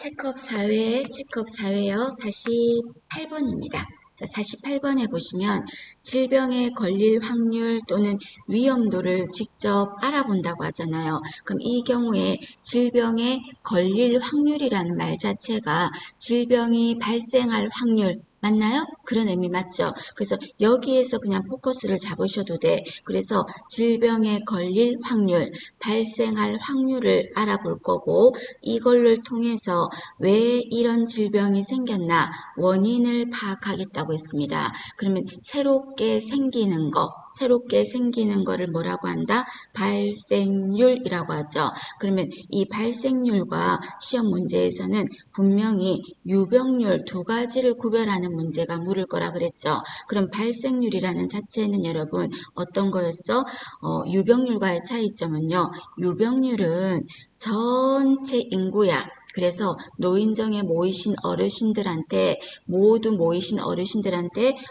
체크업 사회요. 48번입니다. 자, 48번에 보시면 질병에 걸릴 확률 또는 위험도를 직접 알아본다고 하잖아요. 그럼 이 경우에 질병에 걸릴 확률이라는 말 자체가 질병이 발생할 확률 맞나요? 그런 의미 맞죠? 그래서 여기에서 그냥 포커스를 잡으셔도 돼. 그래서 질병에 걸릴 확률, 발생할 확률을 알아볼 거고 이걸를 통해서 왜 이런 질병이 생겼나 원인을 파악하겠다고 했습니다. 그러면 새롭게 생기는 거를 뭐라고 한다? 발생률이라고 하죠. 그러면 이 발생률과 시험 문제에서는 분명히 유병률 두 가지를 구별하는 문제가 물을 거라 그랬죠. 그럼 발생률이라는 자체는 여러분 어떤 거였어? 유병률과의 차이점은요. 유병률은 전체 인구야. 그래서 노인정에 모이신 어르신들한테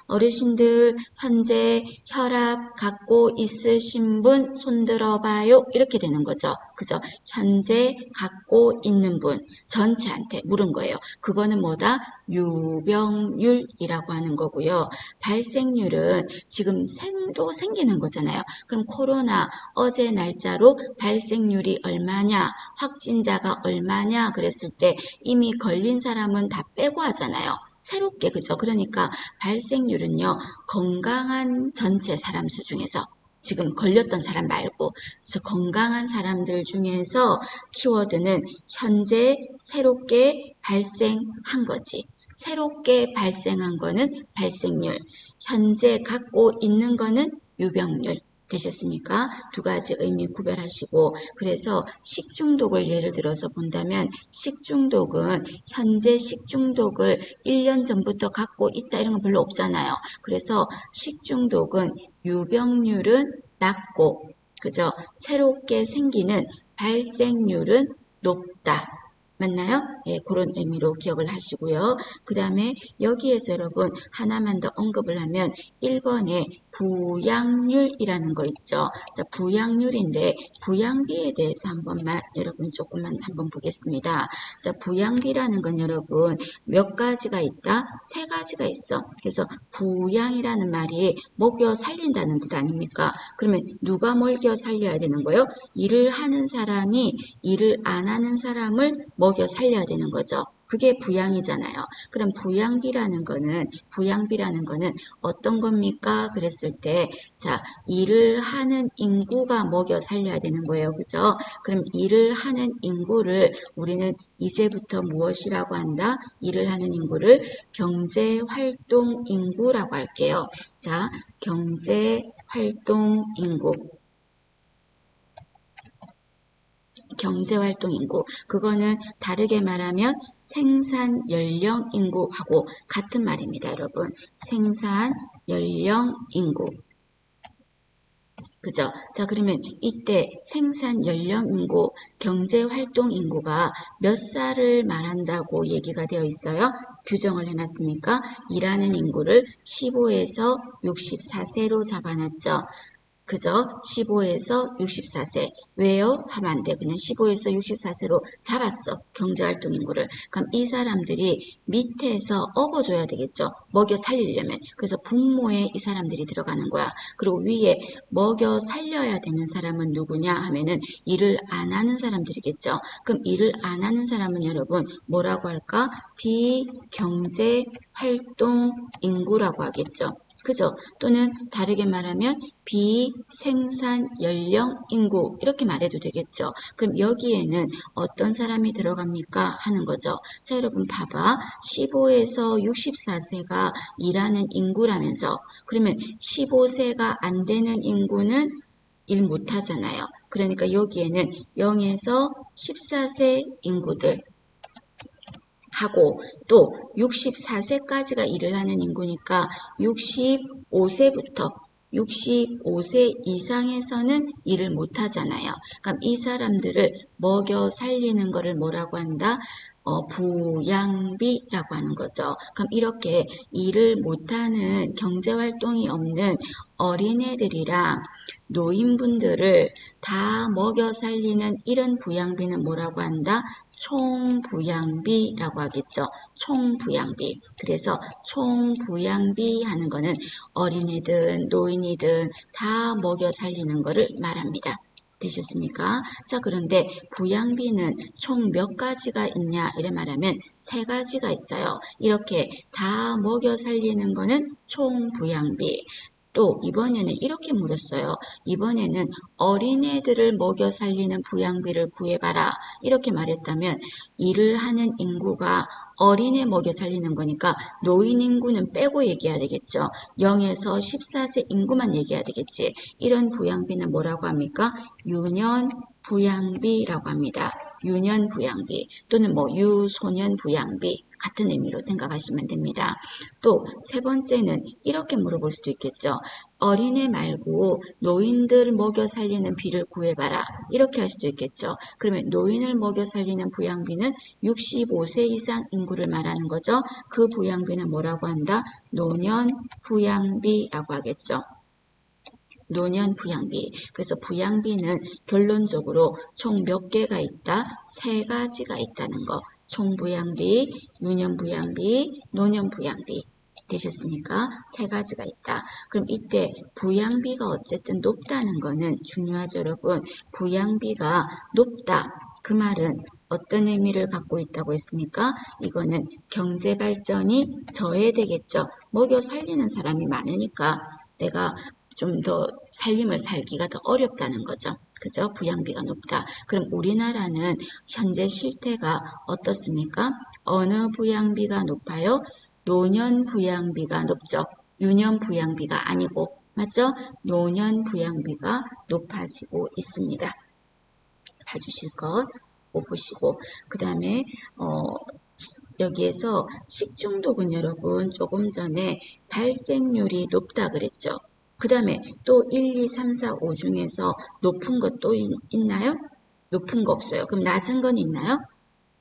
어르신들 현재 혈압 갖고 있으신 분 손들어봐요. 이렇게 되는 거죠. 그죠? 현재 갖고 있는 분 전체한테 물은 거예요. 그거는 뭐다? 유병률이라고 하는 거고요. 발생률은 지금 새로 생기는 거잖아요. 그럼 코로나 어제 날짜로 발생률이 얼마냐? 확진자가 얼마냐? 그랬을 때 이미 걸린 사람은 다 빼고 하잖아요. 새롭게 그죠? 그러니까 발생률은요. 건강한 전체 사람 수 중에서 지금 걸렸던 사람 말고 그래서 건강한 사람들 중에서 키워드는 현재 새롭게 발생한 거지. 새롭게 발생한 거는 발생률, 현재 갖고 있는 거는 유병률. 되셨습니까? 두 가지 의미 구별하시고 그래서 식중독을 예를 들어서 본다면 식중독은 현재 식중독을 1년 전부터 갖고 있다 이런 건 별로 없잖아요. 그래서 식중독은 유병률은 낮고 그죠? 새롭게 생기는 발생률은 높다. 맞나요? 예, 그런 의미로 기억을 하시고요. 그 다음에 여기에서 여러분 하나만 더 언급을 하면 1번에 부양률이라는 거 있죠. 자, 부양률인데 부양비에 대해서 여러분 조금만 한번 보겠습니다. 자, 부양비라는 건 여러분 몇 가지가 있다? 세 가지가 있어. 그래서 부양이라는 말이 먹여 살린다는 뜻 아닙니까? 그러면 누가 먹여 살려야 되는 거예요? 일을 하는 사람이 일을 안 하는 사람을 먹여 살려야 되는 거죠. 그게 부양이잖아요. 그럼 부양비라는 거는 어떤 겁니까? 그랬을 때, 자, 일을 하는 인구가 먹여 살려야 되는 거예요. 그죠? 그럼 일을 하는 인구를 우리는 이제부터 무엇이라고 한다? 일을 하는 인구를 경제활동 인구라고 할게요. 자, 경제활동 인구. 경제활동 인구 그거는 다르게 말하면 생산 연령 인구하고 같은 말입니다. 여러분 생산 연령 인구 그죠? 자 그러면 이때 생산 연령 인구 경제활동 인구가 몇 살을 말한다고 얘기가 되어 있어요? 규정을 해놨으니까 일하는 인구를 15에서 64세로 잡아놨죠. 그죠? 15에서 64세. 왜요? 하면 안 돼. 그냥 15에서 64세로 잡았어. 경제활동 인구를. 그럼 이 사람들이 밑에서 업어줘야 되겠죠. 먹여 살리려면. 그래서 분모에 이 사람들이 들어가는 거야. 그리고 위에 먹여 살려야 되는 사람은 누구냐 하면은 일을 안 하는 사람들이겠죠. 그럼 일을 안 하는 사람은 여러분 뭐라고 할까? 비경제활동 인구라고 하겠죠. 그죠? 또는 다르게 말하면 비생산 연령 인구 이렇게 말해도 되겠죠. 그럼 여기에는 어떤 사람이 들어갑니까? 하는 거죠. 자 여러분 봐봐. 15에서 64세가 일하는 인구라면서 그러면 15세가 안 되는 인구는 일 못하잖아요. 그러니까 여기에는 0에서 14세 인구들 하고 또 64세까지가 일을 하는 인구니까 65세 이상에서는 일을 못 하잖아요. 그럼 이 사람들을 먹여 살리는 거를 뭐라고 한다? 부양비라고 하는 거죠. 그럼 이렇게 일을 못하는 경제활동이 없는 어린애들이랑 노인분들을 다 먹여 살리는 이런 부양비는 뭐라고 한다? 총부양비라고 하겠죠. 총부양비. 그래서 총부양비 하는 거는 어린이든 노인이든 다 먹여 살리는 거를 말합니다. 되셨습니까? 자, 그런데 부양비는 총 몇 가지가 있냐 이래 말하면 세 가지가 있어요. 이렇게 다 먹여 살리는 거는 총부양비. 또 이번에는 이렇게 물었어요. 이번에는 어린애들을 먹여 살리는 부양비를 구해봐라. 이렇게 말했다면 일을 하는 인구가 어린애 먹여 살리는 거니까 노인 인구는 빼고 얘기해야 되겠죠. 0에서 14세 인구만 얘기해야 되겠지. 이런 부양비는 뭐라고 합니까? 유년 부양비라고 합니다. 유년 부양비 또는 뭐 유소년 부양비 같은 의미로 생각하시면 됩니다. 또 세 번째는 이렇게 물어볼 수도 있겠죠. 어린애 말고 노인들 먹여 살리는 비를 구해봐라. 이렇게 할 수도 있겠죠. 그러면 노인을 먹여 살리는 부양비는 65세 이상 인구를 말하는 거죠. 그 부양비는 뭐라고 한다? 노년 부양비라고 하겠죠. 노년 부양비. 그래서 부양비는 결론적으로 총 몇 개가 있다? 세 가지가 있다는 거. 총부양비, 유년부양비, 노년부양비. 되셨습니까? 세 가지가 있다. 그럼 이때 부양비가 어쨌든 높다는 거는 중요하죠, 여러분. 부양비가 높다. 그 말은 어떤 의미를 갖고 있다고 했습니까? 이거는 경제 발전이 저해되겠죠. 먹여 살리는 사람이 많으니까 내가 좀 더 살림을 살기가 더 어렵다는 거죠. 그죠? 부양비가 높다. 그럼 우리나라는 현재 실태가 어떻습니까? 어느 부양비가 높아요? 노년 부양비가 높죠. 유년 부양비가 아니고, 맞죠? 노년 부양비가 높아지고 있습니다. 봐주실 것 보시고, 그 다음에 여기에서 식중독은 여러분 조금 전에 발생률이 높다 그랬죠. 그 다음에 또 1, 2, 3, 4, 5 중에서 높은 것도 있나요? 높은 거 없어요. 그럼 낮은 건 있나요?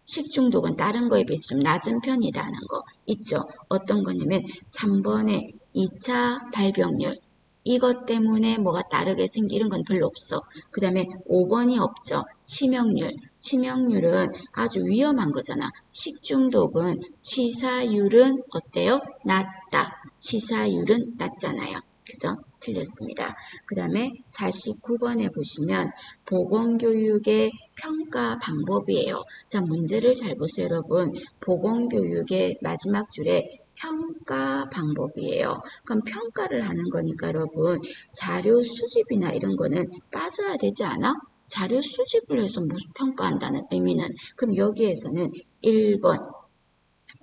식중독은 다른 거에 비해서 좀 낮은 편이라는 거 있죠. 어떤 거냐면 3번에 2차 발병률. 이것 때문에 뭐가 다르게 생기는 건 별로 없어. 그 다음에 5번이 없죠. 치명률. 치명률은 아주 위험한 거잖아. 식중독은 치사율은 어때요? 낮다. 치사율은 낮잖아요. 그죠? 틀렸습니다. 그 다음에 49번에 보시면 보건교육의 평가 방법이에요. 자, 문제를 잘 보세요, 여러분. 보건교육의 마지막 줄에 평가 방법이에요. 그럼 평가를 하는 거니까 여러분 자료 수집이나 이런 거는 빠져야 되지 않아? 자료 수집을 해서 무슨 평가한다는 의미는 그럼 여기에서는 1번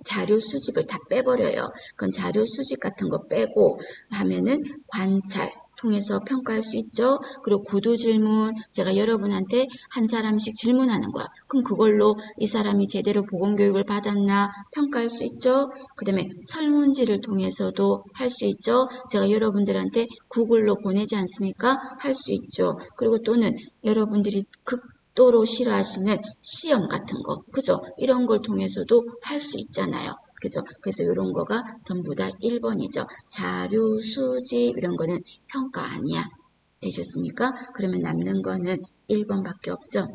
자료 수집을 다 빼버려요. 그럼 자료 수집 같은 거 빼고 하면은 관찰 통해서 평가할 수 있죠. 그리고 구두 질문 제가 여러분한테 한 사람씩 질문하는 거야. 그럼 그걸로 이 사람이 제대로 보건교육을 받았나 평가할 수 있죠. 그 다음에 설문지를 통해서도 할 수 있죠. 제가 여러분들한테 구글로 보내지 않습니까? 할 수 있죠. 그리고 또는 여러분들이 극도로 싫어하시는 시험 같은 거, 그죠? 이런 걸 통해서도 할 수 있잖아요. 그죠? 그래서 이런 거가 전부 다 1번이죠. 자료 수집 이런 거는 평가 아니야. 되셨습니까? 그러면 남는 거는 1번밖에 없죠.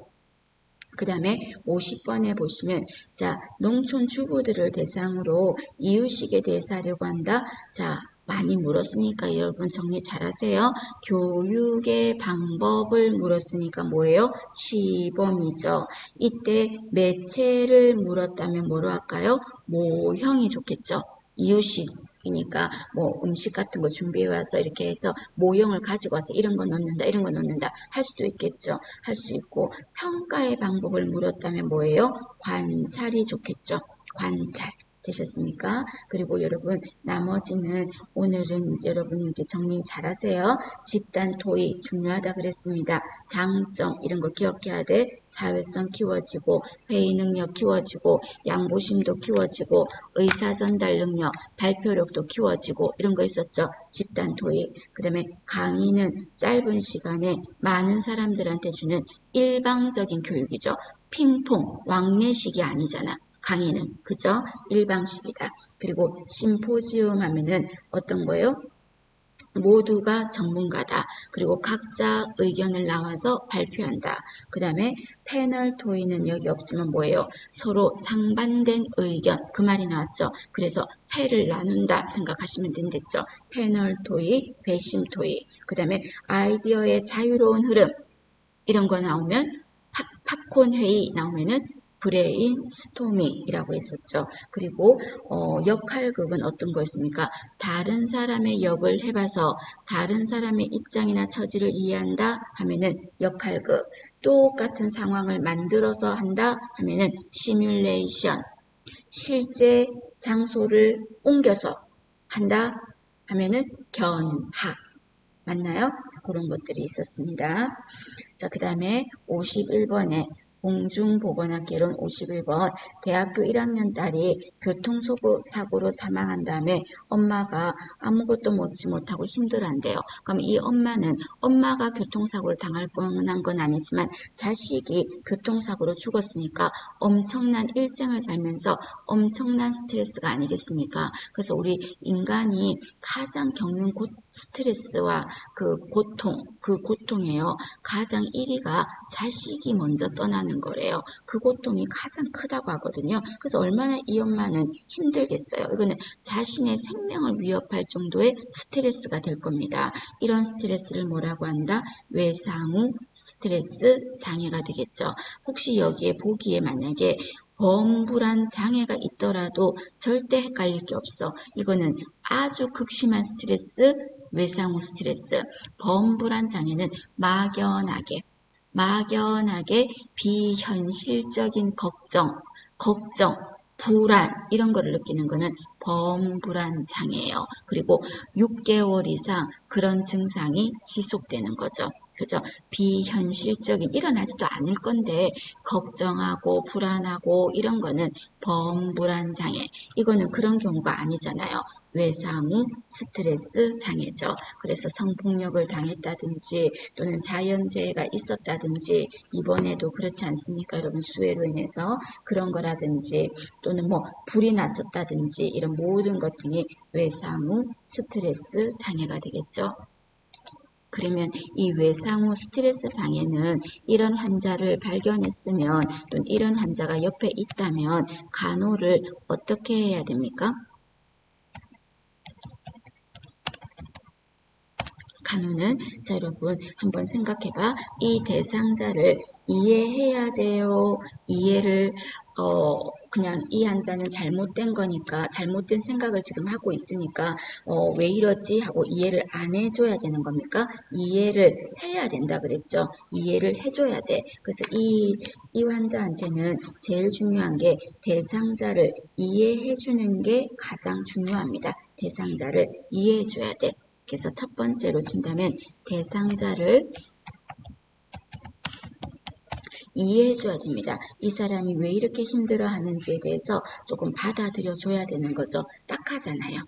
그 다음에 50번에 보시면 자 농촌 주부들을 대상으로 이유식에 대해서 하려고 한다. 자 많이 물었으니까 여러분 정리 잘 하세요. 교육의 방법을 물었으니까 뭐예요? 시범이죠. 이때 매체를 물었다면 뭐로 할까요? 모형이 좋겠죠. 이유식이니까 뭐 음식 같은 거 준비해 와서 이렇게 해서 모형을 가지고 와서 이런 거 넣는다 이런 거 넣는다 할 수도 있겠죠. 할 수 있고 평가의 방법을 물었다면 뭐예요? 관찰이 좋겠죠. 관찰. 되셨습니까? 그리고 여러분 나머지는 오늘은 여러분이 이제 정리 잘 하세요. 집단 토의 중요하다 그랬습니다. 장점 이런 거 기억해야 돼. 사회성 키워지고 회의 능력 키워지고 양보심도 키워지고 의사 전달 능력 발표력도 키워지고 이런 거 있었죠. 집단 토의. 그 다음에 강의는 짧은 시간에 많은 사람들한테 주는 일방적인 교육이죠. 핑퐁 왕래식이 아니잖아. 강의는 그죠? 일방식이다. 그리고 심포지움 하면은 어떤 거예요? 모두가 전문가다. 그리고 각자 의견을 나와서 발표한다. 그 다음에 패널 토의는 여기 없지만 뭐예요? 서로 상반된 의견. 그 말이 나왔죠. 그래서 패를 나눈다 생각하시면 된댔죠. 패널 토의, 배심 토의. 그 다음에 아이디어의 자유로운 흐름. 이런 거 나오면 팝콘 회의 나오면은 브레인 스토밍이라고 했었죠. 그리고 역할극은 어떤 거였습니까? 다른 사람의 역을 해봐서 다른 사람의 입장이나 처지를 이해한다 하면은 역할극. 똑같은 상황을 만들어서 한다 하면은 시뮬레이션. 실제 장소를 옮겨서 한다 하면은 견학. 맞나요? 자, 그런 것들이 있었습니다. 자, 그 다음에 51번에 공중보건학개론 51번 대학교 1학년 딸이 교통사고로 사망한 다음에 엄마가 아무것도 먹지 못하고 힘들어한대요. 그럼 이 엄마는 엄마가 교통사고를 당할 뻔한 건 아니지만 자식이 교통사고로 죽었으니까 엄청난 일생을 살면서 엄청난 스트레스가 아니겠습니까? 그래서 우리 인간이 가장 겪는 스트레스와 그 고통이에요. 가장 1위가 자식이 먼저 떠나는 거래요. 그 고통이 가장 크다고 하거든요. 그래서 얼마나 이 엄마는 힘들겠어요. 이거는 자신의 생명을 위협할 정도의 스트레스가 될 겁니다. 이런 스트레스를 뭐라고 한다? 외상후 스트레스 장애가 되겠죠. 혹시 여기에 보기에 만약에 범불안 장애가 있더라도 절대 헷갈릴 게 없어. 이거는 아주 극심한 스트레스, 외상후 스트레스. 범불안 장애는 막연하게 비현실적인 걱정, 불안 이런 거를 느끼는 거는 범불안 장애예요. 그리고 6개월 이상 그런 증상이 지속되는 거죠. 그죠? 비현실적인 일어나지도 않을 건데 걱정하고 불안하고 이런 거는 범불안 장애. 이거는 그런 경우가 아니잖아요. 외상후 스트레스 장애죠. 그래서 성폭력을 당했다든지 또는 자연재해가 있었다든지 이번에도 그렇지 않습니까? 여러분 수해로 인해서 그런 거라든지 또는 뭐 불이 났었다든지 이런 모든 것들이 외상후 스트레스 장애가 되겠죠. 그러면 이 외상후 스트레스 장애는 이런 환자를 발견했으면 또는 이런 환자가 옆에 있다면 간호를 어떻게 해야 됩니까? 간호는 자 여러분 한번 생각해봐. 이 대상자를 이해해야 돼요. 이해를 그냥 이 환자는 잘못된 거니까 잘못된 생각을 지금 하고 있으니까 왜 이러지 하고 이해를 안 해줘야 되는 겁니까? 이해를 해야 된다 그랬죠. 이해를 해줘야 돼. 그래서 이 환자한테는 제일 중요한 게 대상자를 이해해주는 게 가장 중요합니다. 대상자를 이해해줘야 돼. 그래서 첫 번째로 친다면 대상자를 이해해줘야 됩니다. 이 사람이 왜 이렇게 힘들어 하는지에 대해서 조금 받아들여 줘야 되는 거죠. 딱하잖아요.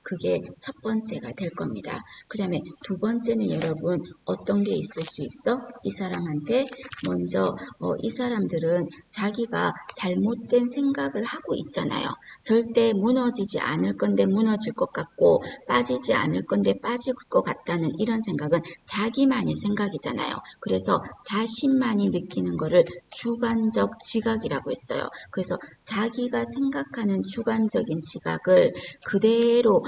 그게 첫 번째가 될 겁니다. 그 다음에 두 번째는 여러분 어떤 게 있을 수 있어? 이 사람한테 먼저 이 사람들은 자기가 잘못된 생각을 하고 있잖아요. 절대 무너지지 않을 건데 무너질 것 같고 빠지지 않을 건데 빠질 것 같다는 이런 생각은 자기만의 생각이잖아요. 그래서 자신만이 느끼는 거를 주관적 지각이라고 했어요. 그래서 자기가 생각하는 주관적인 지각을 그대로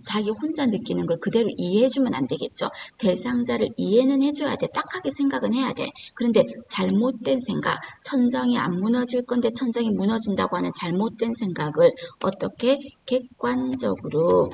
자기 혼자 느끼는 걸 그대로 이해해주면 안 되겠죠. 대상자를 이해는 해줘야 돼. 딱하게 생각은 해야 돼. 그런데 잘못된 생각, 천정이 안 무너질 건데 천정이 무너진다고 하는 잘못된 생각을 어떻게 객관적으로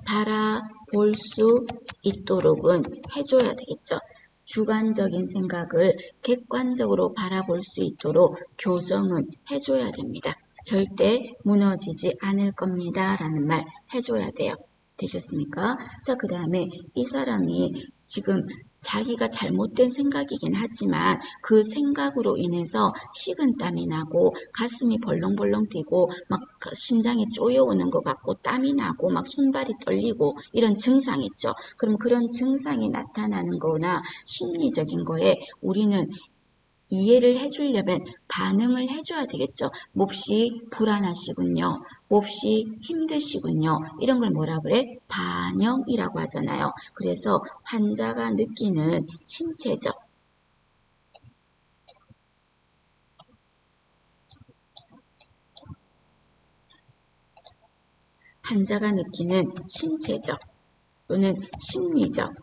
바라볼 수 있도록은 해줘야 되겠죠. 주관적인 생각을 객관적으로 바라볼 수 있도록 교정은 해줘야 됩니다. 절대 무너지지 않을 겁니다. 라는 말 해줘야 돼요. 되셨습니까? 자, 그 다음에 이 사람이 지금 자기가 잘못된 생각이긴 하지만 그 생각으로 인해서 식은땀이 나고 가슴이 벌렁벌렁 뛰고 막 심장이 쪼여오는 것 같고 땀이 나고 막 손발이 떨리고 이런 증상 있죠. 그럼 그런 증상이 나타나는 거나 심리적인 거에 우리는 이해를 해주려면 반응을 해줘야 되겠죠. 몹시 불안하시군요. 몹시 힘드시군요. 이런 걸 뭐라 그래? 반영이라고 하잖아요. 그래서 환자가 느끼는 환자가 느끼는 신체적 또는 심리적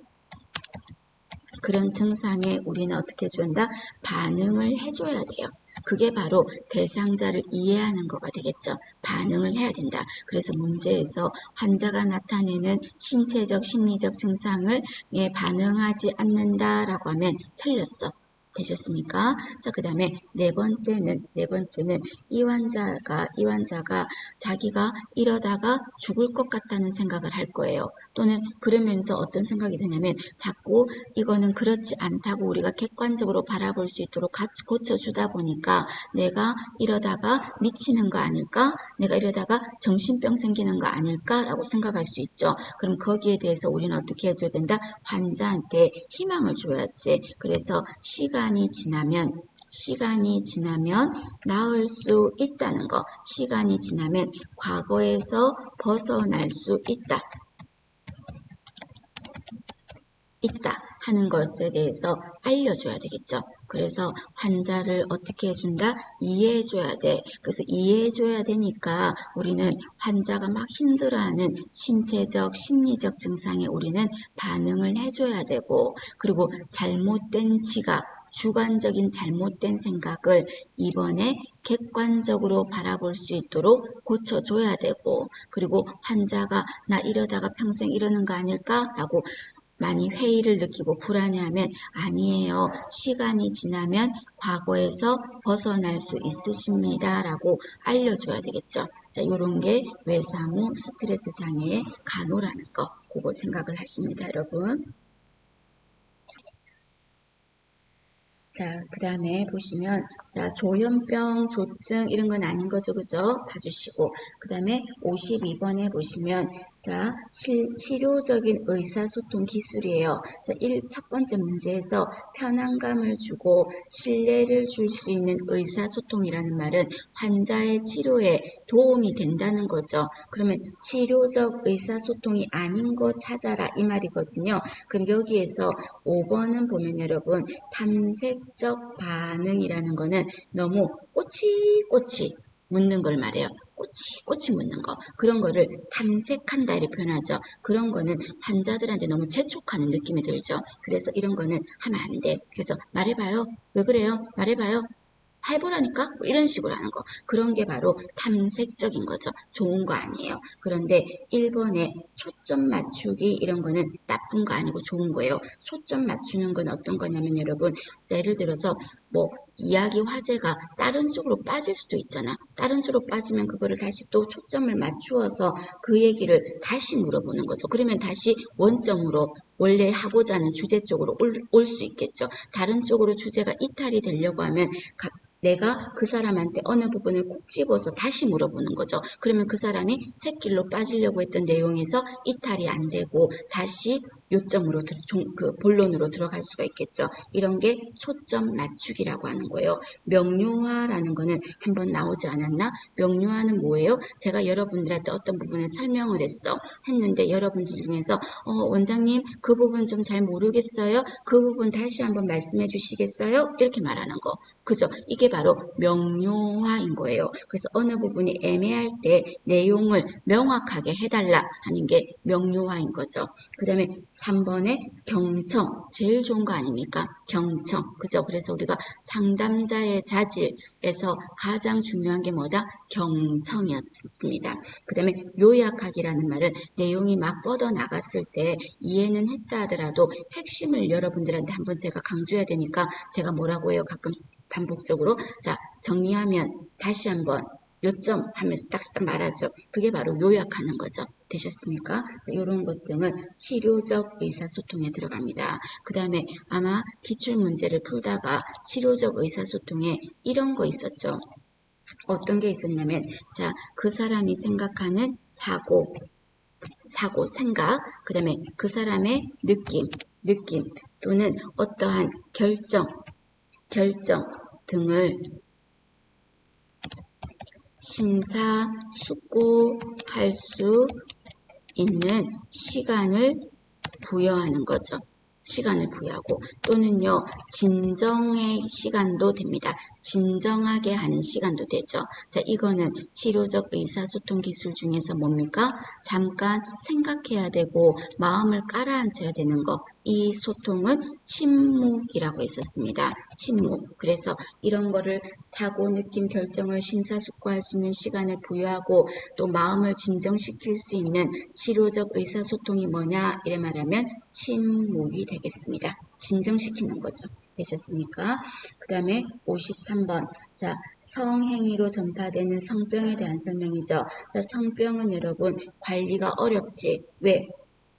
그런 증상에 우리는 어떻게 해준다? 반응을 해줘야 돼요. 그게 바로 대상자를 이해하는 거가 되겠죠. 반응을 해야 된다. 그래서 문제에서 환자가 나타내는 신체적, 심리적 증상을 반응하지 않는다라고 하면 틀렸어. 되셨습니까? 자, 그 다음에 네 번째는 이 환자가 자기가 이러다가 죽을 것 같다는 생각을 할 거예요. 또는 그러면서 어떤 생각이 드냐면 자꾸 이거는 그렇지 않다고 우리가 객관적으로 바라볼 수 있도록 같이 고쳐주다 보니까 내가 이러다가 미치는 거 아닐까? 내가 이러다가 정신병 생기는 거 아닐까? 라고 생각할 수 있죠. 그럼 거기에 대해서 우리는 어떻게 해줘야 된다? 환자한테 희망을 줘야지. 그래서 시간이 지나면 나을 수 있다는 거. 시간이 지나면 과거에서 벗어날 수 있다 하는 것에 대해서 알려줘야 되겠죠. 그래서 환자를 어떻게 해준다? 이해해줘야 돼. 그래서 이해해줘야 되니까 우리는 환자가 막 힘들어하는 신체적, 심리적 증상에 우리는 반응을 해줘야 되고, 그리고 잘못된 지각, 주관적인 잘못된 생각을 이번에 객관적으로 바라볼 수 있도록 고쳐줘야 되고, 그리고 환자가 나 이러다가 평생 이러는 거 아닐까? 라고 많이 회의를 느끼고 불안해하면 아니에요. 시간이 지나면 과거에서 벗어날 수 있으십니다. 라고 알려줘야 되겠죠. 자, 요런 게 외상후 스트레스 장애의 간호라는 거. 그거 생각을 하십니다, 여러분. 자, 그 다음에 보시면, 자, 조현병, 조증, 이런 건 아닌 거죠, 그죠? 봐주시고. 그 다음에 52번에 보시면, 자, 치료적인 의사소통 기술이에요. 자, 첫 번째 문제에서 편안감을 주고 신뢰를 줄 수 있는 의사소통이라는 말은 환자의 치료에 도움이 된다는 거죠. 그러면 치료적 의사소통이 아닌 거 찾아라, 이 말이거든요. 그럼 여기에서 5번은 보면 여러분, 탐색적 반응이라는 거는 너무 꼬치꼬치 묻는 걸 말해요. 꼬치꼬치 묻는 거. 그런 거를 탐색한다 이렇게 표현하죠. 그런 거는 환자들한테 너무 재촉하는 느낌이 들죠. 그래서 이런 거는 하면 안 돼. 그래서 말해봐요. 왜 그래요? 말해봐요. 해보라니까? 뭐 이런 식으로 하는 거. 그런 게 바로 탐색적인 거죠. 좋은 거 아니에요. 그런데 1번에 초점 맞추기 이런 거는 나쁜 거 아니고 좋은 거예요. 초점 맞추는 건 어떤 거냐면 여러분, 예를 들어서 뭐 이야기 화제가 다른 쪽으로 빠질 수도 있잖아. 다른 쪽으로 빠지면 그거를 다시 또 초점을 맞추어서 그 얘기를 다시 물어보는 거죠. 그러면 다시 원점으로 원래 하고자 하는 주제 쪽으로 올 수 있겠죠. 다른 쪽으로 주제가 이탈이 되려고 하면 내가 그 사람한테 어느 부분을 콕 집어서 다시 물어보는 거죠. 그러면 그 사람이 샛길로 빠지려고 했던 내용에서 이탈이 안 되고 다시 요점으로 그 본론으로 들어갈 수가 있겠죠. 이런 게 초점 맞추기라고 하는 거예요. 명료화라는 거는 한번 나오지 않았나? 명료화는 뭐예요? 제가 여러분들한테 어떤 부분을 설명을 했는데 여러분들 중에서 원장님 그 부분 좀 잘 모르겠어요. 그 부분 다시 한번 말씀해 주시겠어요? 이렇게 말하는 거. 그죠? 이게 바로 명료화인 거예요. 그래서 어느 부분이 애매할 때 내용을 명확하게 해달라 하는 게 명료화인 거죠. 그 다음에 3번에 경청. 제일 좋은 거 아닙니까? 경청. 그죠? 그래서 우리가 상담자의 자질에서 가장 중요한 게 뭐다? 경청이었습니다. 그 다음에 요약하기라는 말은 내용이 막 뻗어나갔을 때 이해는 했다 하더라도 핵심을 여러분들한테 한번 제가 강조해야 되니까 제가 뭐라고 해요? 가끔 반복적으로. 자, 정리하면 다시 한번 요점 하면서 딱 말하죠. 그게 바로 요약하는 거죠. 되셨습니까? 자, 이런 것 등은 치료적 의사소통에 들어갑니다. 그 다음에 아마 기출문제를 풀다가 치료적 의사소통에 이런 거 있었죠. 어떤 게 있었냐면, 자, 그 사람이 생각하는 생각, 그 다음에 그 사람의 느낌 또는 어떠한 결정, 등을 심사숙고할 수 있는 시간을 부여하는 거죠. 시간을 부여하고 또는요 진정의 시간도 됩니다. 진정하게 하는 시간도 되죠. 자, 이거는 치료적 의사소통 기술 중에서 뭡니까? 잠깐 생각해야 되고 마음을 깔아앉혀야 되는 거. 이 소통은 침묵이라고 했었습니다. 침묵. 그래서 이런 거를 사고, 느낌, 결정을 심사숙고할 수 있는 시간을 부여하고 또 마음을 진정시킬 수 있는 치료적 의사소통이 뭐냐? 이래 말하면 침묵이 되겠습니다. 진정시키는 거죠. 되셨습니까? 그 다음에 53번. 자, 성행위로 전파되는 성병에 대한 설명이죠. 자, 성병은 여러분 관리가 어렵지. 왜?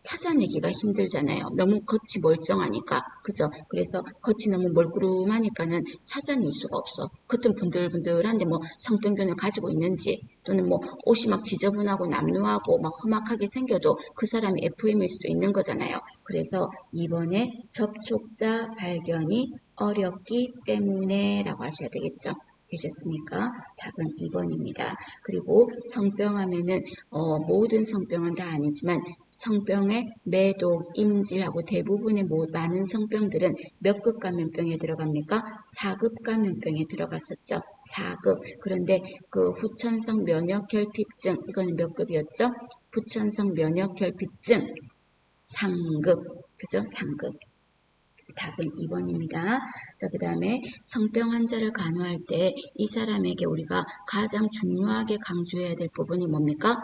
찾아내기가 힘들잖아요. 너무 겉이 멀쩡하니까. 그죠? 그래서 겉이 너무 멀구름하니까는 찾아낼 수가 없어. 겉은 분들분들한데 뭐 성병균을 가지고 있는지 또는 뭐 옷이 막 지저분하고 남루하고 막 험악하게 생겨도 그 사람이 FM일 수도 있는 거잖아요. 그래서 이번에 접촉자 발견이 어렵기 때문에 라고 하셔야 되겠죠. 되셨습니까? 답은 2번입니다. 그리고 성병 하면은 모든 성병은 다 아니지만 성병의 매독, 임질하고 대부분의 많은 성병들은 몇 급 감염병에 들어갑니까? 4급 감염병에 들어갔었죠. 4급. 그런데 그 후천성 면역결핍증 이거는 몇 급이었죠? 후천성 면역결핍증 상급. 그죠? 상급. 답은 2번입니다. 자, 그 다음에 성병 환자를 간호할 때 이 사람에게 우리가 가장 중요하게 강조해야 될 부분이 뭡니까?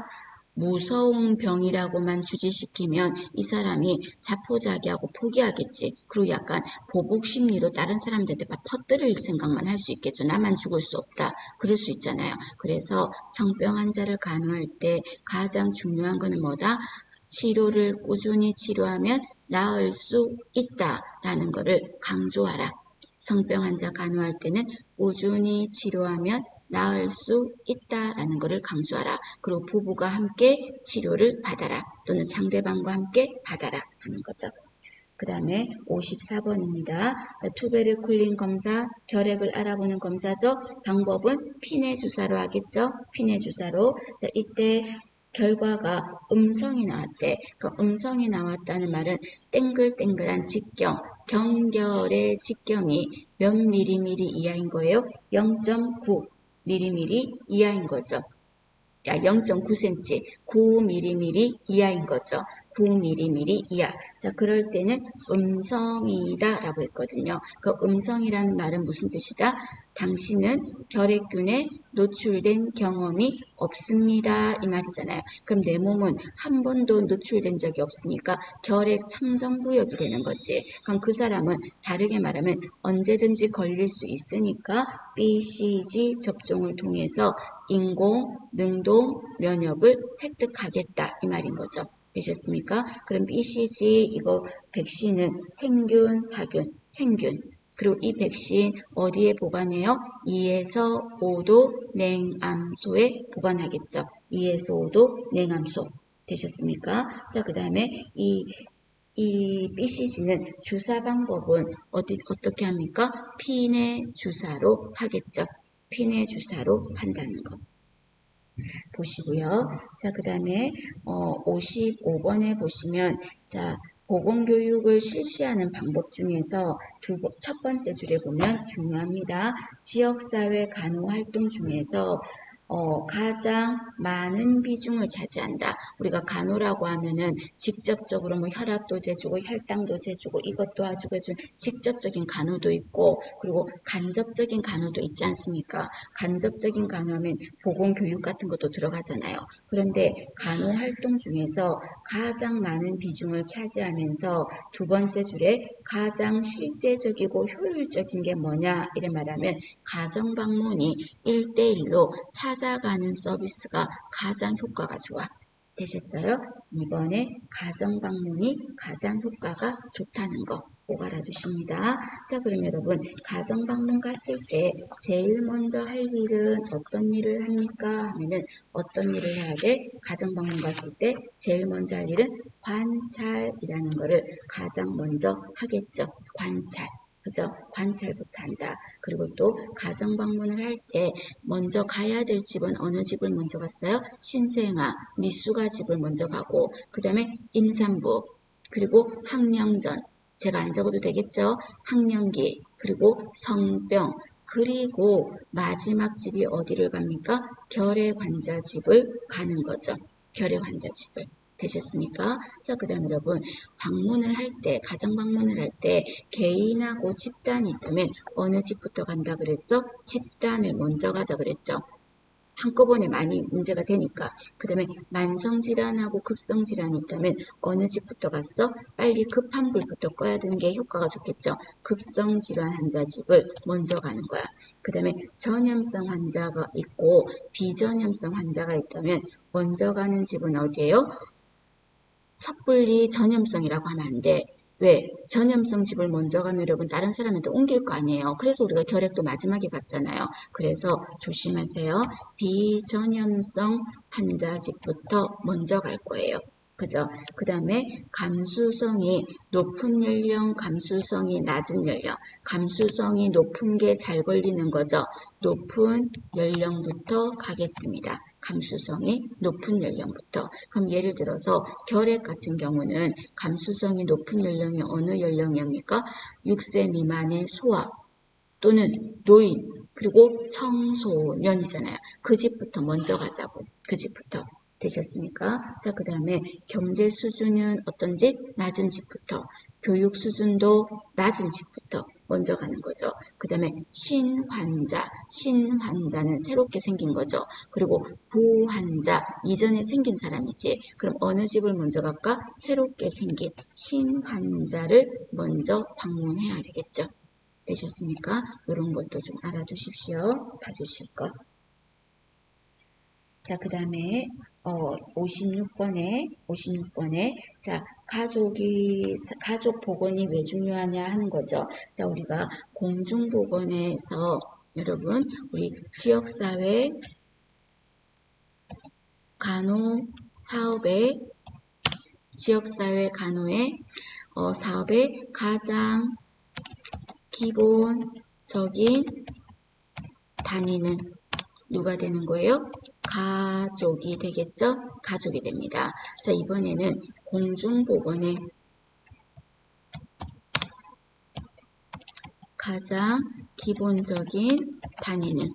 무서운 병이라고만 주지시키면 이 사람이 자포자기하고 포기하겠지. 그리고 약간 보복 심리로 다른 사람들한테 막 퍼뜨릴 생각만 할 수 있겠죠. 나만 죽을 수 없다. 그럴 수 있잖아요. 그래서 성병 환자를 간호할 때 가장 중요한 거는 뭐다? 치료를 꾸준히 치료하면 나을 수 있다라는 것을 강조하라. 성병 환자 간호할 때는 꾸준히 치료하면 나을 수 있다라는 것을 강조하라. 그리고 부부가 함께 치료를 받아라. 또는 상대방과 함께 받아라 하는 거죠. 그 다음에 54번입니다. 자, 투베르쿨린 검사, 결핵을 알아보는 검사죠. 방법은 피내 주사로 하겠죠. 피내 주사로. 자, 이때 결과가 음성이 나왔대. 그 음성이 나왔다는 말은 땡글땡글한 직경, 경결의 직경이 몇 미리미리 이하인 거예요? 0.9 미리미리 이하인 거죠. 0.9cm, 9mm 이하인 거죠. 9mm 이하. 자, 그럴 때는 음성이다 라고 했거든요. 그 음성이라는 말은 무슨 뜻이다? 당신은 결핵균에 노출된 경험이 없습니다. 이 말이잖아요. 그럼 내 몸은 한 번도 노출된 적이 없으니까 결핵 청정구역이 되는 거지. 그럼 그 사람은 다르게 말하면 언제든지 걸릴 수 있으니까 BCG 접종을 통해서 인공 능동 면역을 획득하겠다 이 말인 거죠. 되셨습니까? 그럼 BCG 이거 백신은 생균, 사균, 생균. 그리고 이 백신 어디에 보관해요? 2에서 5도 냉암소에 보관하겠죠. 2에서 5도 냉암소. 되셨습니까? 자, 그 다음에 이 BCG는 주사 방법은 어떻게 합니까? 피내 주사로 하겠죠. 피내 주사로 한다는 거 보시고요. 자, 그 다음에 55번에 보시면 자, 보건교육을 실시하는 방법 중에서 첫 번째 줄에 보면 중요합니다. 지역사회 간호활동 중에서 가장 많은 비중을 차지한다. 우리가 간호라고 하면은 직접적으로 뭐 혈압도 재주고 혈당도 재주고 이것 도와주고 해준 직접적인 간호도 있고 그리고 간접적인 간호도 있지 않습니까? 간접적인 간호하면 보건교육 같은 것도 들어가잖아요. 그런데 간호활동 중에서 가장 많은 비중을 차지하면서 두 번째 줄에 가장 실제적이고 효율적인 게 뭐냐 이래 말하면 가정방문이 1대1로 찾아가는 서비스가 가장 효과가 좋아. 되셨어요? 이번에 가정방문이 가장 효과가 좋다는 거 꼭 알아두십니다. 자, 그럼 여러분 가정방문 갔을 때 제일 먼저 할 일은 어떤 일을 합니까? 하면은 어떤 일을 해야 돼? 가정방문 갔을 때 제일 먼저 할 일은 관찰이라는 거를 가장 먼저 하겠죠. 관찰. 그죠? 관찰부터 한다. 그리고 또 가정 방문을 할 때 먼저 가야 될 집은 어느 집을 먼저 갔어요? 신생아, 미숙아 집을 먼저 가고 그 다음에 임산부, 그리고 학령전, 제가 안 적어도 되겠죠? 학령기, 그리고 성병, 그리고 마지막 집이 어디를 갑니까? 결핵 환자 집을 가는 거죠. 결핵 환자 집을. 되셨습니까? 자, 그 다음 여러분, 방문을 할 때, 가정 방문을 할 때 개인하고 집단이 있다면 어느 집부터 간다 그랬어? 집단을 먼저 가자 그랬죠. 한꺼번에 많이 문제가 되니까. 그 다음에 만성질환하고 급성질환이 있다면 어느 집부터 갔어? 빨리 급한 불부터 꺼야 되는 게 효과가 좋겠죠. 급성질환 환자 집을 먼저 가는 거야. 그 다음에 전염성 환자가 있고 비전염성 환자가 있다면 먼저 가는 집은 어디예요? 섣불리 전염성이라고 하면 안 돼. 왜? 전염성 집을 먼저 가면 여러분 다른 사람한테 옮길 거 아니에요. 그래서 우리가 결핵도 마지막에 갔잖아요. 그래서 조심하세요. 비전염성 환자 집부터 먼저 갈 거예요. 그죠? 그 다음에 감수성이 높은 연령, 감수성이 낮은 연령. 감수성이 높은 게 잘 걸리는 거죠. 높은 연령부터 가겠습니다. 감수성이 높은 연령부터. 그럼 예를 들어서 결핵 같은 경우는 감수성이 높은 연령이 어느 연령입니까? 6세 미만의 소아 또는 노인 그리고 청소년이잖아요. 그 집부터 먼저 가자고. 그 집부터. 되셨습니까? 자, 그 다음에 경제 수준은 어떤 집? 낮은 집부터. 교육 수준도 낮은 집부터 먼저 가는 거죠. 그 다음에 신환자, 신환자는 새롭게 생긴 거죠. 그리고 부환자, 이전에 생긴 사람이지. 그럼 어느 집을 먼저 갈까? 새롭게 생긴 신환자를 먼저 방문해야 되겠죠. 되셨습니까? 이런 것도 좀 알아두십시오. 봐주실 거. 자, 그 다음에 56번에 자, 가족 보건이 왜 중요하냐 하는 거죠. 자, 우리가 공중보건에서 여러분 우리 지역사회 간호 사업의 지역사회 간호의 사업의 가장 기본적인 단위는 누가 되는 거예요? 가족이 되겠죠? 가족이 됩니다. 자, 이번에는 공중보건의 가장 기본적인 단위는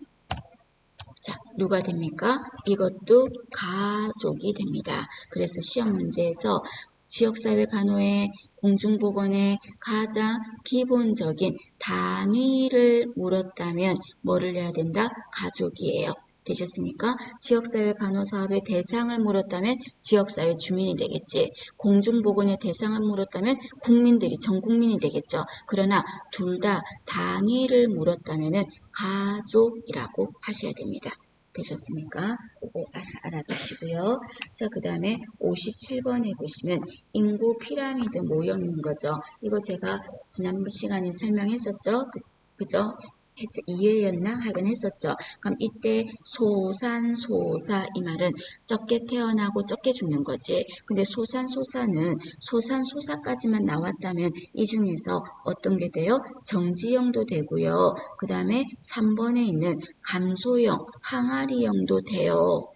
자, 누가 됩니까? 이것도 가족이 됩니다. 그래서 시험 문제에서 지역사회 간호의 공중보건의 가장 기본적인 단위를 물었다면 뭐를 해야 된다? 가족이에요. 되셨습니까? 지역사회 간호사업의 대상을 물었다면 지역사회 주민이 되겠지. 공중보건의 대상을 물었다면 국민들이 전 국민이 되겠죠. 그러나 둘 다 단위를 물었다면 가족이라고 하셔야 됩니다. 되셨습니까? 그거 알아두시고요. 자, 그 다음에 57번에 보시면 인구 피라미드 모형인 거죠. 이거 제가 지난번 시간에 설명했었죠. 그죠? 2회였나? 하긴 했었죠. 그럼 이때 소산소사 이 말은 적게 태어나고 적게 죽는 거지. 근데 소산소사는 소산소사까지만 나왔다면 이 중에서 어떤 게 돼요? 정지형도 되고요. 그 다음에 3번에 있는 감소형, 항아리형도 돼요.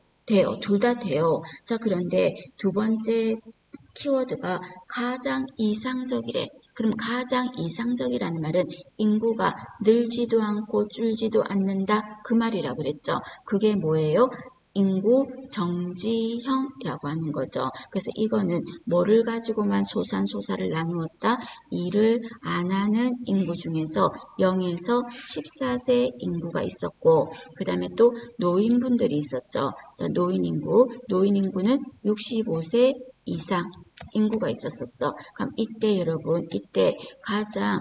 둘 다 돼요. 자, 그런데 두 번째 키워드가 가장 이상적이래. 그럼 가장 이상적이라는 말은 인구가 늘지도 않고 줄지도 않는다. 그 말이라고 그랬죠. 그게 뭐예요? 인구 정지형이라고 하는 거죠. 그래서 이거는 뭐를 가지고만 소산소사를 나누었다? 일을 안 하는 인구 중에서 0에서 14세 인구가 있었고 그 다음에 또 노인분들이 있었죠. 자, 노인인구는 65세 이상 인구가 있었었어. 그럼 이때 여러분 이때 가장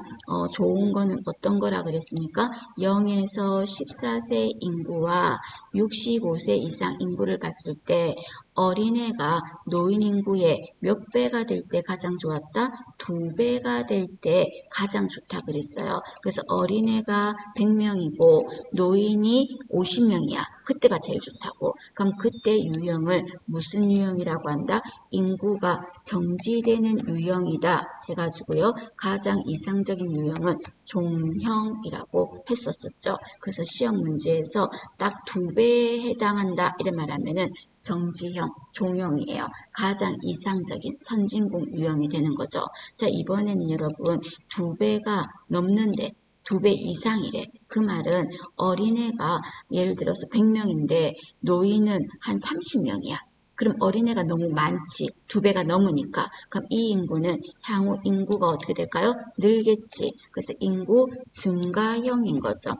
좋은 거는 어떤 거라 그랬습니까? 0에서 14세 인구와 65세 이상 인구를 봤을 때 어린애가 노인 인구의 몇 배가 될 때 가장 좋았다? 2배가 될 때 가장 좋다 그랬어요. 그래서 어린애가 100명이고 노인이 50명이야. 그때가 제일 좋다고. 그럼 그때 유형을 무슨 유형이라고 한다? 인구가 정지되는 유형이다 해가지고요. 가장 이상적인 유형은 종형이라고 했었었죠. 그래서 시험 문제에서 딱 2배에 해당한다 이런 말하면은 정지형, 종형이에요. 가장 이상적인 선진국 유형이 되는 거죠. 자, 이번에는 여러분 2배가 넘는데 2배 이상이래. 그 말은 어린애가 예를 들어서 100명인데 노인은 한 30명이야. 그럼 어린애가 너무 많지. 2배가 넘으니까. 그럼 이 인구는 향후 인구가 어떻게 될까요? 늘겠지. 그래서 인구 증가형인 거죠.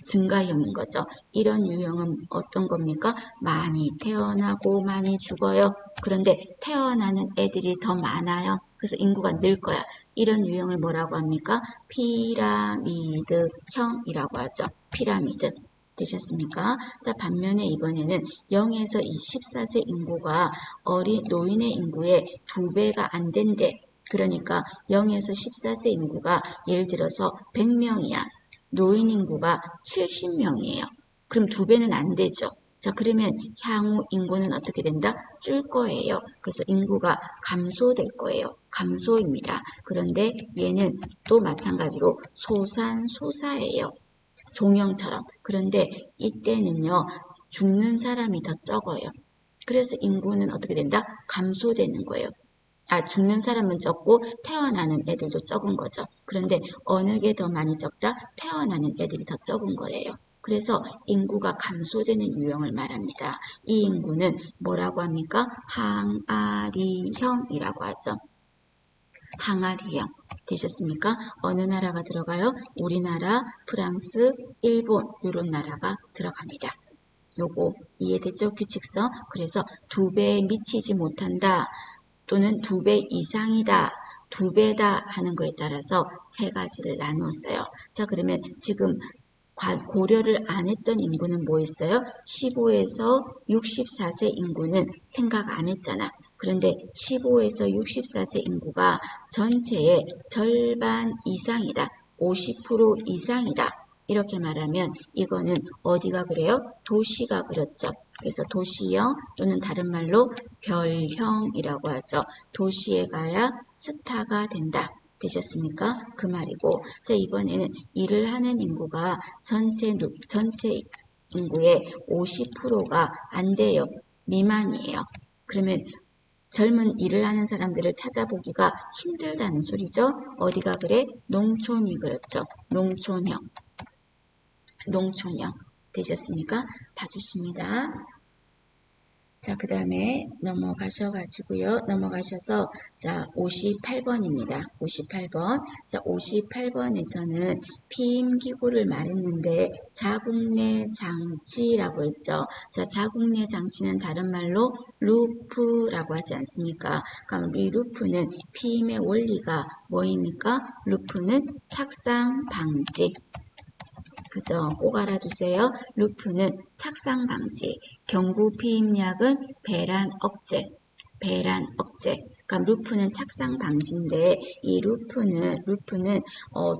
증가형인 거죠. 이런 유형은 어떤 겁니까? 많이 태어나고 많이 죽어요. 그런데 태어나는 애들이 더 많아요. 그래서 인구가 늘 거야. 이런 유형을 뭐라고 합니까? 피라미드형이라고 하죠. 피라미드. 되셨습니까? 자, 반면에 이번에는 0에서 24세 인구가 노인의 인구의 2배가 안 된대. 그러니까 0에서 14세 인구가 예를 들어서 100명이야. 노인 인구가 70명이에요. 그럼 2배는 안 되죠. 자, 그러면 향후 인구는 어떻게 된다? 줄 거예요. 그래서 인구가 감소될 거예요. 감소입니다. 그런데 얘는 또 마찬가지로 소산소사예요. 종형처럼. 그런데 이때는요, 죽는 사람이 더 적어요. 그래서 인구는 어떻게 된다? 감소되는 거예요. 죽는 사람은 적고 태어나는 애들도 적은 거죠. 그런데 어느 게 더 많이 적다? 태어나는 애들이 더 적은 거예요. 그래서 인구가 감소되는 유형을 말합니다. 이 인구는 뭐라고 합니까? 항아리형이라고 하죠. 항아리형. 되셨습니까? 어느 나라가 들어가요? 우리나라, 프랑스, 일본 이런 나라가 들어갑니다. 요거 이해됐죠? 규칙성. 그래서 2배에 미치지 못한다. 또는 2배 이상이다. 2배다 하는 거에 따라서 3가지를 나누었어요. 자, 그러면 지금 고려를 안 했던 인구는 뭐 있어요? 15에서 64세 인구는 생각 안 했잖아. 그런데 15에서 64세 인구가 전체의 절반 이상이다. 50% 이상이다. 이렇게 말하면 이거는 어디가 그래요? 도시가 그렇죠. 그래서 도시형 또는 다른 말로 별형이라고 하죠. 도시에 가야 스타가 된다. 되셨습니까? 그 말이고. 자, 이번에는 일을 하는 인구가 전체 인구의 50%가 안 돼요. 미만이에요. 그러면 젊은 일을 하는 사람들을 찾아보기가 힘들다는 소리죠. 어디가 그래? 농촌이 그렇죠. 농촌형. 농촌형. 되셨습니까? 봐주십니다. 자, 그 다음에 넘어가셔서, 자, 58번입니다. 58번. 자, 58번에서는 피임기구를 말했는데, 자국내 장치라고 했죠. 자, 자국내 장치는 다른 말로 루프라고 하지 않습니까? 그럼 이 루프는 피임의 원리가 뭐입니까? 루프는 착상 방지. 그죠? 꼭 알아두세요. 루프는 착상 방지, 경구 피임약은 배란 억제, 배란 억제. 그러니까 루프는 착상 방지인데 이 루프는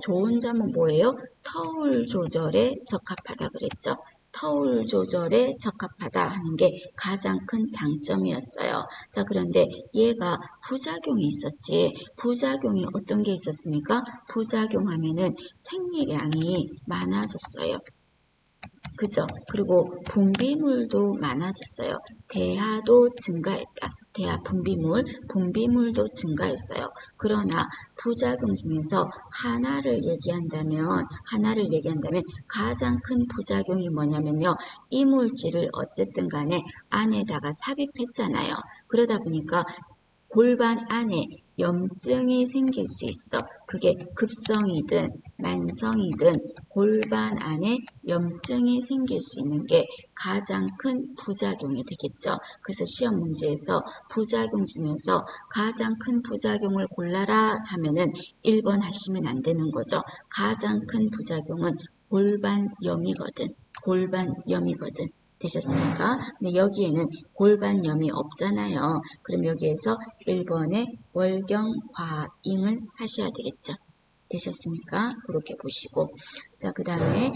좋은 점은 뭐예요? 터울 조절에 적합하다 그랬죠. 터울 조절에 적합하다 하는 게 가장 큰 장점이었어요. 자, 그런데 얘가 부작용이 있었지. 부작용이 어떤 게 있었습니까? 부작용하면은 생리량이 많아졌어요. 그죠? 그리고 분비물도 많아졌어요. 대하도 증가했다. 대하 분비물도 증가했어요. 그러나 부작용 중에서 하나를 얘기한다면 가장 큰 부작용이 뭐냐면요. 이물질을 어쨌든 간에 안에다가 삽입했잖아요. 그러다 보니까 골반 안에 염증이 생길 수 있어. 그게 급성이든 만성이든 골반 안에 염증이 생길 수 있는 게 가장 큰 부작용이 되겠죠. 그래서 시험 문제에서 부작용 중에서 가장 큰 부작용을 골라라 하면은 1번 하시면 안 되는 거죠. 가장 큰 부작용은 골반염이거든. 골반염이거든. 되셨습니까? 근데 여기에는 골반염이 없잖아요. 그럼 여기에서 1번에 월경과잉을 하셔야 되겠죠. 되셨습니까? 그렇게 보시고. 자, 그 다음에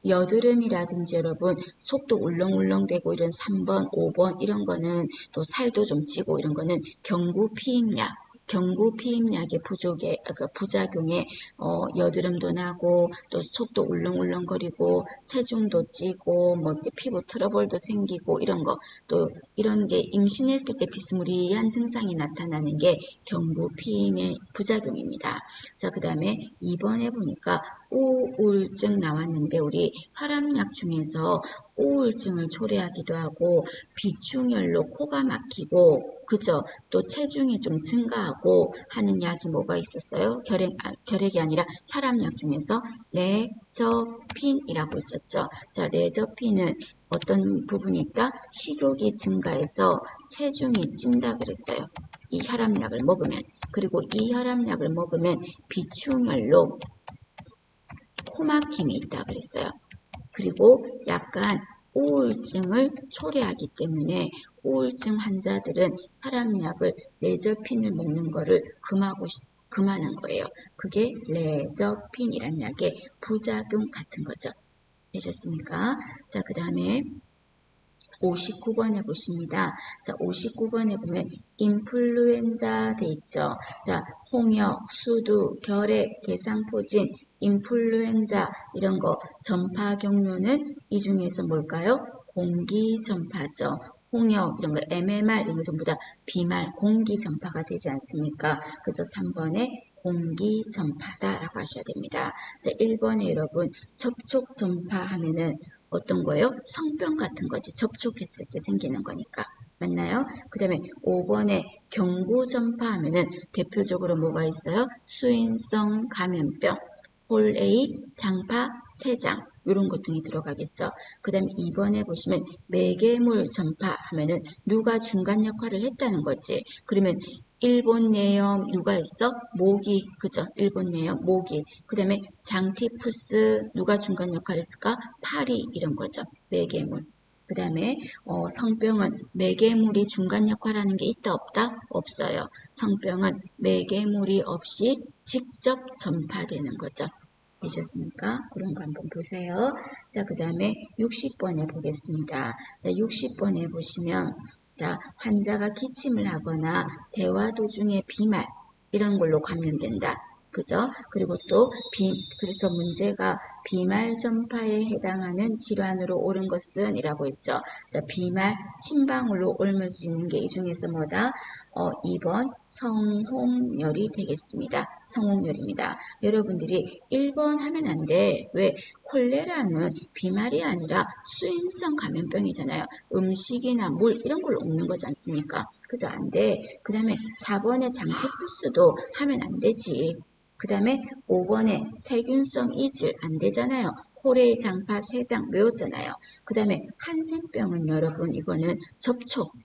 여드름이라든지 여러분 속도 울렁울렁대고 이런 3번, 5번 이런 거는 또 살도 좀 찌고 이런 거는 경구피임약의 부작용에 여드름도 나고 또 속도 울렁울렁거리고 체중도 찌고 뭐 피부 트러블도 생기고 이런 거 또 이런 게 임신했을 때 비스무리한 증상이 나타나는 게 경구피임의 부작용입니다. 자, 그 다음에 이번에 보니까 우울증 나왔는데 우리 혈압약 중에서 우울증을 초래하기도 하고 비충혈로 코가 막히고 그죠? 또 체중이 좀 증가하고 하는 약이 뭐가 있었어요? 결핵이 아니라 혈압약 중에서 레저핀이라고 있었죠. 자, 레저핀은 어떤 부분일까? 식욕이 증가해서 체중이 찐다 그랬어요. 이 혈압약을 먹으면. 그리고 이 혈압약을 먹으면 비충혈로 코막힘이 있다 그랬어요. 그리고 약간 우울증을 초래하기 때문에 우울증 환자들은 혈압약을 레저핀을 먹는 거를 금하는 거예요. 그게 레저핀이란 약의 부작용 같은 거죠. 되셨습니까? 자, 그 다음에 59번에 보십니다. 자, 59번에 보면 인플루엔자 돼 있죠. 자, 홍역, 수두, 결핵, 대상포진, 인플루엔자 이런 거 전파 경로는 이 중에서 뭘까요? 공기 전파죠. 홍역 이런 거 MMR 이런 거 전부 다 비말 공기 전파가 되지 않습니까? 그래서 3번에 공기 전파다라고 하셔야 됩니다. 자, 1번에 여러분 접촉 전파 하면은 어떤 거예요? 성병 같은 거지. 접촉했을 때 생기는 거니까. 맞나요? 그 다음에 5번에 경구 전파하면은 대표적으로 뭐가 있어요? 수인성 감염병, 홀A, 장파, 세장 이런 것 등이 들어가겠죠. 그 다음에 2번에 보시면 매개물 전파하면은 누가 중간 역할을 했다는 거지. 그러면 일본 내염 누가 했어? 모기, 그죠? 일본 내염 모기. 그 다음에 장티푸스 누가 중간 역할을 했을까? 파리 이런 거죠. 매개물. 그 다음에 성병은 매개물이 중간 역할하는 게 있다 없다? 없어요. 성병은 매개물이 없이 직접 전파되는 거죠. 되셨습니까? 그런 거 한번 보세요. 자, 그 다음에 60번에 보겠습니다. 자, 60번에 보시면 자, 환자가 기침을 하거나 대화 도중에 비말 이런 걸로 감염된다. 그죠? 그리고 또 그래서 문제가 비말 전파에 해당하는 질환으로 옳은 것은 이라고 했죠. 자, 비말 침방울로 옮을 수 있는 게 이 중에서 뭐다? 2번 성홍열이 되겠습니다. 성홍열입니다. 여러분들이 1번 하면 안 돼. 왜? 콜레라는 비말이 아니라 수인성 감염병이잖아요. 음식이나 물 이런 걸 옮는 거지 않습니까? 그죠? 안 돼. 그 다음에 4번에 장티푸스도 하면 안 되지. 그 다음에 5번에 세균성 이질 안 되잖아요. 홀의 장파, 세장 외웠잖아요. 그 다음에 한센병은 여러분 이거는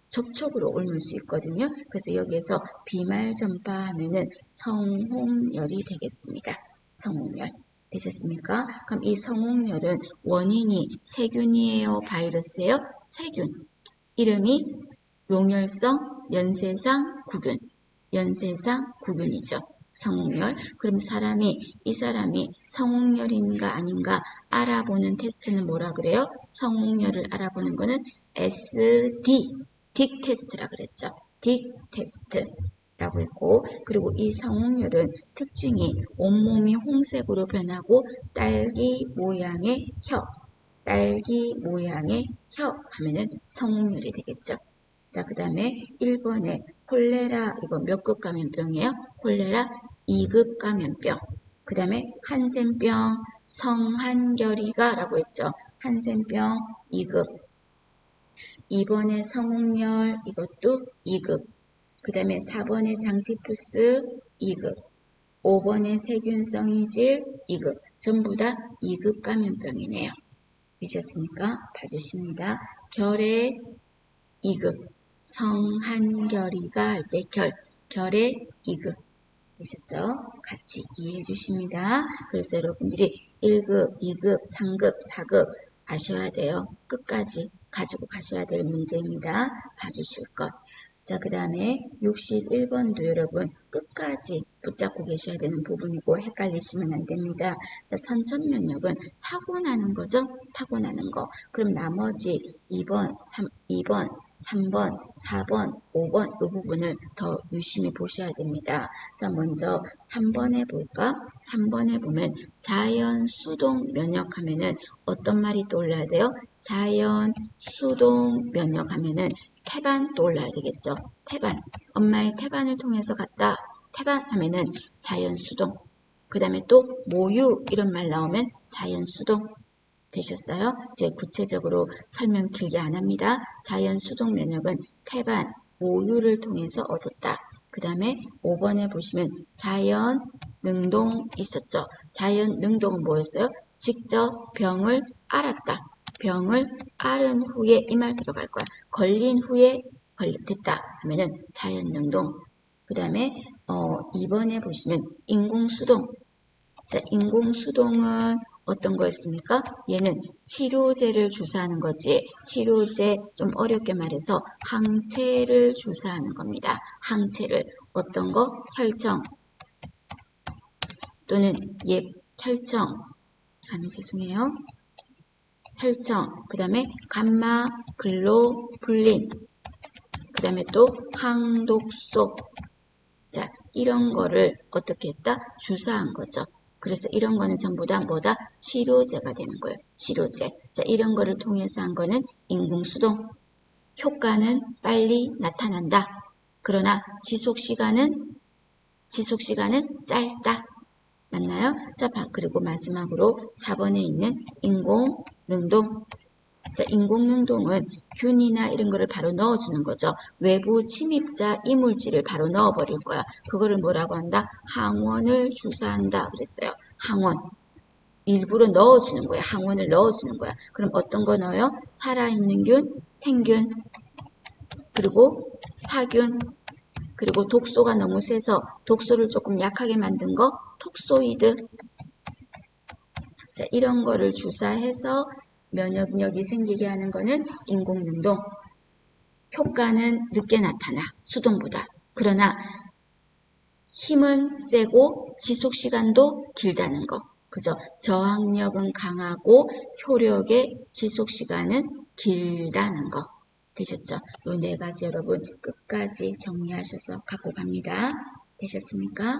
접촉으로 옮을 수 있거든요. 그래서 여기에서 비말 전파하면은 성홍열이 되겠습니다. 성홍열. 되셨습니까? 그럼 이 성홍열은 원인이 세균이에요? 바이러스예요? 세균. 이름이 용혈성 연쇄상 구균. 연쇄상 구균이죠. 성홍열. 그럼 이 사람이 성홍열인가 아닌가 알아보는 테스트는 뭐라 그래요? 성홍열을 알아보는 거는 SD, 딕 테스트라 그랬죠. 딕 테스트라고 했고, 그리고 이 성홍열은 특징이 온몸이 홍색으로 변하고 딸기 모양의 혀 하면은 성홍열이 되겠죠. 자, 그 다음에 1번에 콜레라, 이거 몇 급 감염병이에요? 콜레라 2급 감염병. 그 다음에 한센병, 성한결이가 라고 했죠. 한센병 2급. 2번에 성홍열, 이것도 2급. 그 다음에 4번에 장티푸스 2급. 5번에 세균성 이질 2급. 전부 다 2급 감염병이네요. 되셨습니까? 봐주십니다. 결핵 2급. 성한결이가 할 때 결의 2급 되셨죠? 같이 이해해 주십니다. 그래서 여러분들이 1급, 2급, 3급, 4급 아셔야 돼요. 끝까지 가지고 가셔야 될 문제입니다. 봐주실 것. 자, 그 다음에 61번도 여러분 끝까지 붙잡고 계셔야 되는 부분이고 헷갈리시면 안 됩니다. 자, 선천면역은 타고나는 거죠. 타고나는 거. 그럼 나머지 2번, 3번, 4번, 5번 이 부분을 더 유심히 보셔야 됩니다. 자, 먼저 3번에 볼까? 3번에 보면 자연 수동 면역하면은 어떤 말이 떠올라야 돼요? 자연 수동 면역하면은 태반 떠올라야 되겠죠. 태반. 엄마의 태반을 통해서 갔다. 태반 하면은 자연 수동. 그 다음에 또 모유 이런 말 나오면 자연 수동. 되셨어요? 이제 구체적으로 설명 길게 안 합니다. 자연 수동 면역은 태반, 모유를 통해서 얻었다. 그 다음에 5번에 보시면 자연 능동 있었죠. 자연 능동은 뭐였어요? 직접 병을 앓았다. 병을 앓은 후에 이 말 들어갈 거야. 걸린 후에 됐다 하면은 자연 능동. 그 다음에 2번에 보시면 인공수동. 자, 인공수동은 어떤 거였습니까? 얘는 치료제를 주사하는 거지. 치료제, 좀 어렵게 말해서 항체를 주사하는 겁니다. 항체를. 어떤 거? 혈청 또는 혈청. 아니, 죄송해요. 혈청. 그 다음에 감마 글로불린. 그 다음에 또 항독소. 자, 이런 거를 어떻게 했다? 주사한 거죠. 그래서 이런 거는 전부 다 뭐다? 치료제가 되는 거예요. 치료제. 자, 이런 거를 통해서 한 거는 인공수동. 효과는 빨리 나타난다. 그러나 지속시간은 짧다. 맞나요? 자, 그리고 마지막으로 4번에 있는 인공능동. 자, 인공능동은 균이나 이런 거를 바로 넣어주는 거죠. 외부 침입자 이물질을 바로 넣어버릴 거야. 그거를 뭐라고 한다? 항원을 주사한다 그랬어요. 항원. 일부러 넣어주는 거야. 항원을 넣어주는 거야. 그럼 어떤 거 넣어요? 살아있는 균, 생균, 그리고 사균, 그리고 독소가 너무 세서 독소를 조금 약하게 만든 거, 톡소이드. 자, 이런 거를 주사해서 면역력이 생기게 하는 거는 인공능동. 효과는 늦게 나타나, 수동보다. 그러나 힘은 세고 지속시간도 길다는 거. 그죠? 저항력은 강하고 효력의 지속시간은 길다는 거. 되셨죠? 요 네 가지 여러분 끝까지 정리하셔서 갖고 갑니다. 되셨습니까?